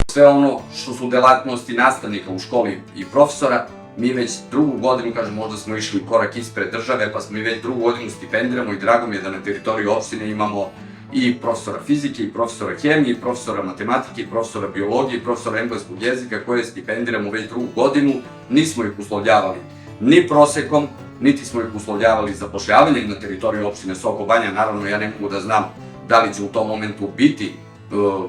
Sve ono što su delatnosti nastavnika u školi i profesora, mi već drugu godinu, kažem, možda smo išli korak ispred države, pa smo i već drugu godinu stipendiramo i drago mi je da na teritoriji opštine imamo i profesora fizike, i profesora hemije, i profesora matematike, i profesora biologije, i profesora engleskog jezika koje stipendiramo već drugu godinu. Nismo ih uslovljavali ni prosekom, niti smo ih uslovljavali zapošljavanjem na teritoriji opštine Soko Banja. Naravno, ja ne mogu da znam da li će u tom momentu biti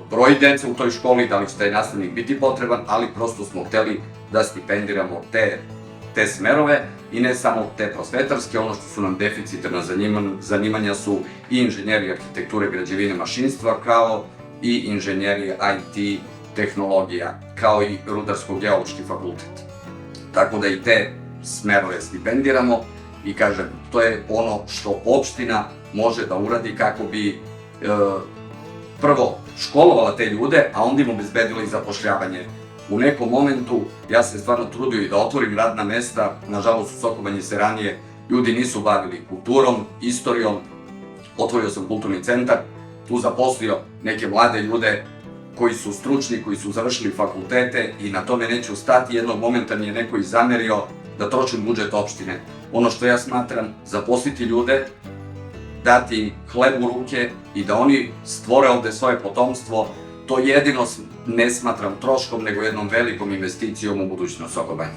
broj dece u toj školi, da li će taj nastavnik biti potreban, ali prosto smo hteli da stipendiramo te smerove i ne samo te prosvetarske. Ono što su nam deficitarna zanimanja su i inženjeri arhitekture, građevine, mašinstva, kao i inženjeri IT tehnologija, kao i rudarsko-geološki fakultet. Tako da i te smerove stipendiramo i kažem, to je ono što opština može da uradi kako bi prvo školovala te ljude, a onda im obezbedila i zapošljavanje. U nekom momentu ja se stvarno trudio i da otvorim radna mesta, nažalost u Soko Banji se ranije ljudi nisu bavili kulturom, istorijom, otvorio sam kulturni centar, tu zaposlio neke mlade ljude koji su stručni, koji su završili fakultete i na tome neću stati. Jednog momenta mi je neko i zamerio da trošim budžet opštine. Ono što ja smatram, zaposliti ljude, dati im hleb u ruke i da oni stvore ovde svoje potomstvo, to jedino ne smatram troškom, nego jednom velikom investicijom u budućnost Soko Banje.